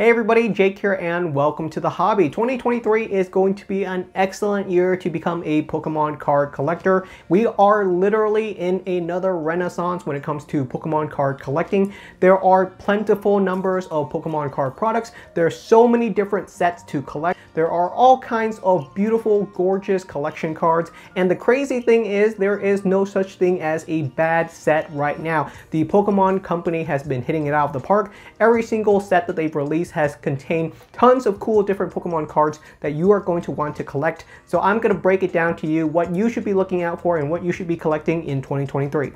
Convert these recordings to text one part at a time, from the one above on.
Hey everybody, Jake here and welcome to the hobby. 2023 is going to be an excellent year to become a Pokemon card collector. We are literally in another renaissance when it comes to Pokemon card collecting. There are plentiful numbers of Pokemon card products. There are so many different sets to collect. There are all kinds of beautiful, gorgeous collection cards. And the crazy thing is there is no such thing as a bad set right now. The Pokemon company has been hitting it out of the park. Every single set that they've released has contained tons of cool different Pokemon cards that you are going to want to collect. So I'm going to break it down to you what you should be looking out for and what you should be collecting in 2023.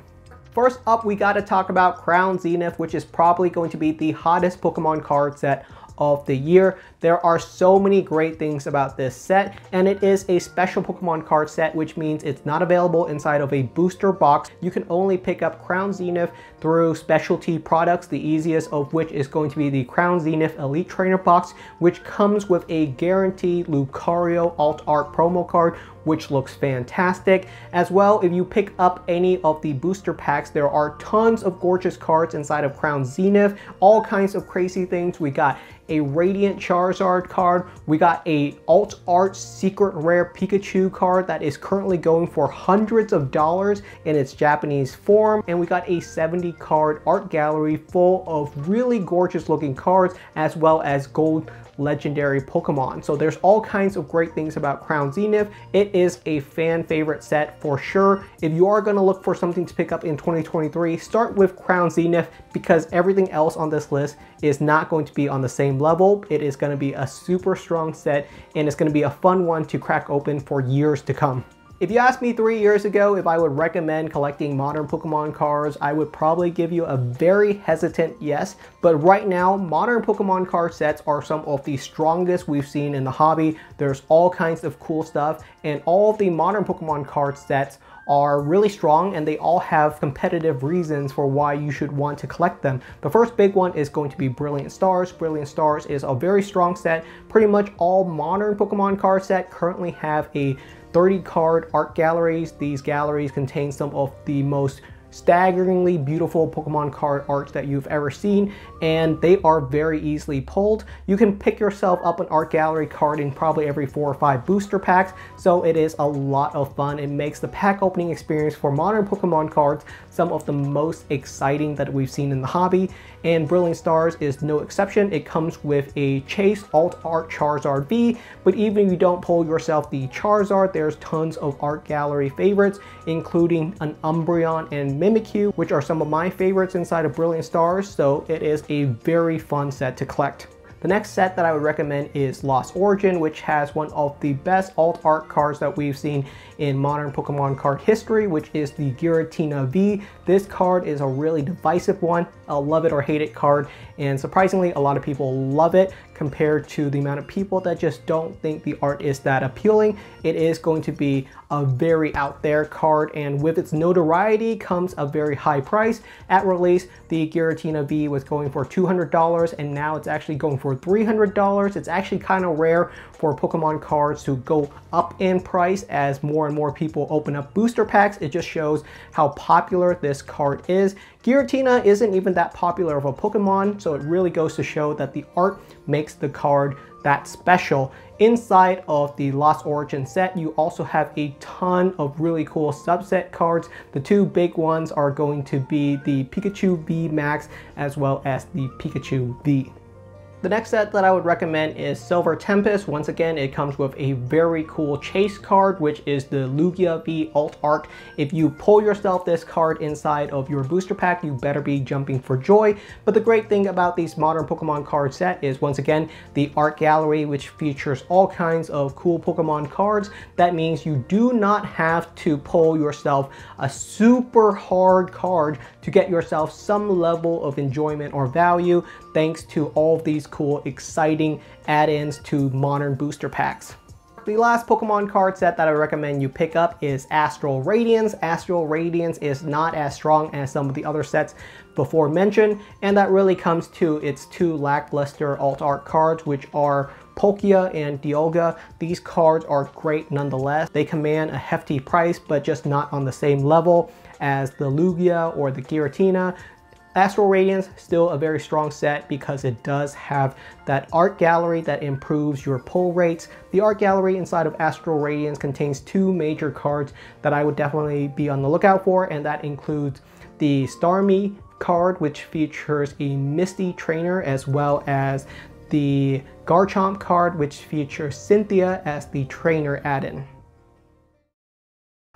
First up, we got to talk about Crown Zenith, which is probably going to be the hottest Pokemon card set of the year. There are so many great things about this set, and it is a special Pokemon card set, which means it's not available inside of a booster box. You can only pick up Crown Zenith through specialty products, the easiest of which is going to be the Crown Zenith Elite Trainer box, which comes with a guaranteed Lucario Alt Art promo card, which looks fantastic. As well, if you pick up any of the booster packs, there are tons of gorgeous cards inside of Crown Zenith, all kinds of crazy things. We got a Radiant Charizard card, we got a Alt Art Secret Rare Pikachu card that is currently going for hundreds of dollars in its Japanese form, and we got a 70 card art gallery full of really gorgeous looking cards, as well as gold legendary Pokemon. So there's all kinds of great things about Crown Zenith. It is a fan favorite set for sure. If you are going to look for something to pick up in 2023, start with Crown Zenith, because everything else on this list is not going to be on the same level. It is going to be a super strong set, and it's going to be a fun one to crack open for years to come. If you asked me 3 years ago if I would recommend collecting modern Pokemon cards, I would probably give you a very hesitant yes. But right now, modern Pokemon card sets are some of the strongest we've seen in the hobby. There's all kinds of cool stuff, and all of the modern Pokemon card sets are really strong, and they all have competitive reasons for why you should want to collect them. The first big one is going to be Brilliant Stars. Brilliant Stars is a very strong set. Pretty much all modern Pokemon card set currently have a 30 card art galleries. These galleries contain some of the most staggeringly beautiful Pokemon card art that you've ever seen, and they are very easily pulled. You can pick yourself up an art gallery card in probably every 4 or 5 booster packs, so it is a lot of fun. It makes the pack opening experience for modern Pokemon cards some of the most exciting that we've seen in the hobby, and Brilliant Stars is no exception. It comes with a Chase Alt Art Charizard V, but even if you don't pull yourself the Charizard, there's tons of art gallery favorites, including an Umbreon and Mimikyu, which are some of my favorites inside of Brilliant Stars, so it is a very fun set to collect. The next set that I would recommend is Lost Origin, which has one of the best alt art cards that we've seen in modern Pokemon card history, which is the Giratina V. This card is a really divisive one, a love it or hate it card, and surprisingly a lot of people love it compared to the amount of people that just don't think the art is that appealing. It is going to be a very out there card, and with its notoriety comes a very high price. At release, the Giratina V was going for $200, and now it's actually going for $300. It's actually kind of rare for Pokemon cards to go up in price as more and more people open up booster packs. It just shows how popular this card is. Giratina isn't even that popular of a Pokemon, so it really goes to show that the art makes the card that special. Inside of the Lost Origin set, you also have a ton of really cool subset cards. The two big ones are going to be the Pikachu V Max as well as the Pikachu V. The next set that I would recommend is Silver Tempest. Once again, it comes with a very cool chase card, which is the Lugia V Alt Art. If you pull yourself this card inside of your booster pack, you better be jumping for joy. But the great thing about these modern Pokemon card set is, once again, the art gallery, which features all kinds of cool Pokemon cards. That means you do not have to pull yourself a super hard card to get yourself some level of enjoyment or value, thanks to all of these cool, exciting add-ins to modern booster packs. The last Pokemon card set that I recommend you pick up is Astral Radiance. Astral Radiance is not as strong as some of the other sets before mentioned, and that really comes to its two lackluster alt art cards, which are Palkia and Dialga. These cards are great nonetheless. They command a hefty price, but just not on the same level as the Lugia or the Giratina. Astral Radiance, still a very strong set because it does have that art gallery that improves your pull rates. The art gallery inside of Astral Radiance contains 2 major cards that I would definitely be on the lookout for, and that includes the Starmie card, which features a Misty trainer, as well as the Garchomp card, which features Cynthia as the trainer add-in.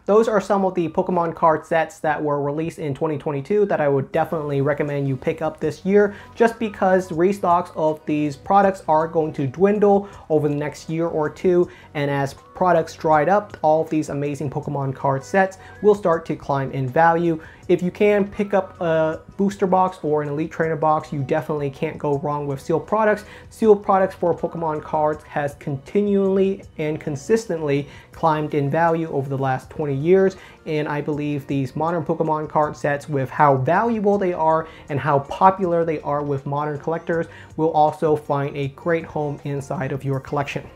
Those are some of the Pokemon card sets that were released in 2022 that I would definitely recommend you pick up this year, just because restocks of these products are going to dwindle over the next year or two, and as products dried up, all of these amazing Pokemon card sets will start to climb in value. If you can pick up a booster box or an Elite Trainer box, you definitely can't go wrong with sealed products. Sealed products for Pokemon cards has continually and consistently climbed in value over the last 20 years, and I believe these modern Pokemon card sets, with how valuable they are and how popular they are with modern collectors, will also find a great home inside of your collection.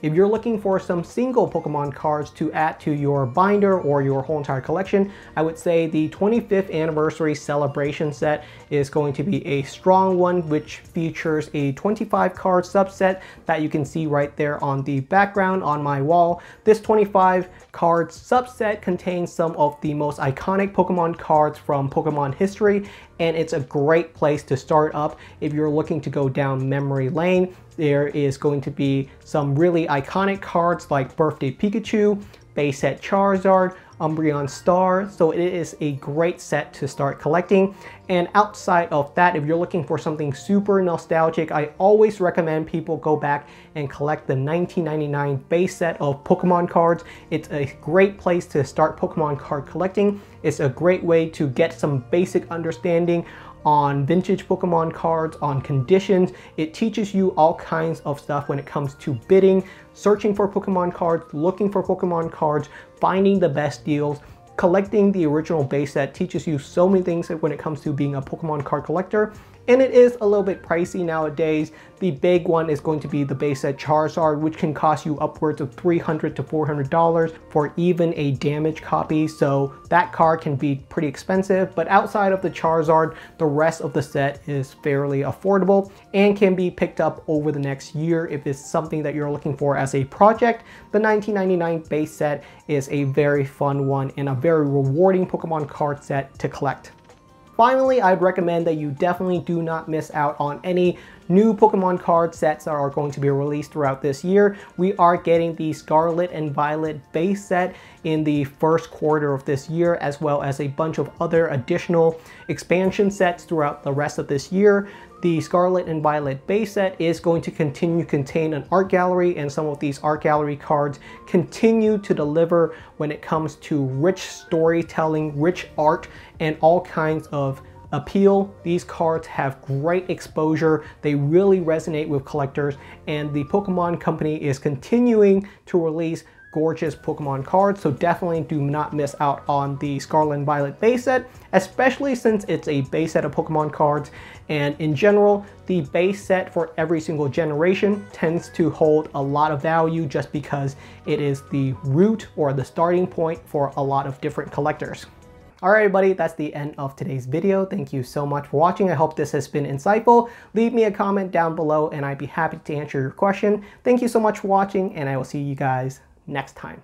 If you're looking for some single Pokemon cards to add to your binder or your whole entire collection, I would say the 25th Anniversary Celebration set is going to be a strong one, which features a 25 card subset that you can see right there on the background on my wall. This 25 card subset contains some of the most iconic Pokemon cards from Pokemon history, and it's a great place to start up if you're looking to go down memory lane. There is going to be some really iconic cards like Birthday Pikachu, Base Set Charizard, Umbreon Star, so it is a great set to start collecting. And outside of that, if you're looking for something super nostalgic, I always recommend people go back and collect the 1999 base set of Pokemon cards. It's a great place to start Pokemon card collecting. It's a great way to get some basic understanding on vintage Pokemon cards, on conditions. It teaches you all kinds of stuff when it comes to bidding, searching for Pokemon cards, looking for Pokemon cards, finding the best deals. Collecting the original base set teaches you so many things when it comes to being a Pokemon card collector. And it is a little bit pricey nowadays. The big one is going to be the base set Charizard, which can cost you upwards of $300 to $400 for even a damaged copy. So that card can be pretty expensive, but outside of the Charizard, the rest of the set is fairly affordable and can be picked up over the next year if it's something that you're looking for as a project. The 1999 base set is a very fun one and a very rewarding Pokemon card set to collect. Finally, I'd recommend that you definitely do not miss out on any new Pokemon card sets that are going to be released throughout this year. We are getting the Scarlet and Violet base set in the first quarter of this year, as well as a bunch of other additional expansion sets throughout the rest of this year. The Scarlet and Violet base set is going to continue to contain an art gallery, and some of these art gallery cards continue to deliver when it comes to rich storytelling, rich art, and all kinds of appeal. These cards have great exposure. They really resonate with collectors, and the Pokemon Company is continuing to release gorgeous Pokemon cards, so definitely do not miss out on the Scarlet and Violet base set, especially since it's a base set of Pokemon cards, and in general, the base set for every single generation tends to hold a lot of value just because it is the root or the starting point for a lot of different collectors. Alright everybody, that's the end of today's video. Thank you so much for watching. I hope this has been insightful. Leave me a comment down below and I'd be happy to answer your question. Thank you so much for watching, and I will see you guys next time.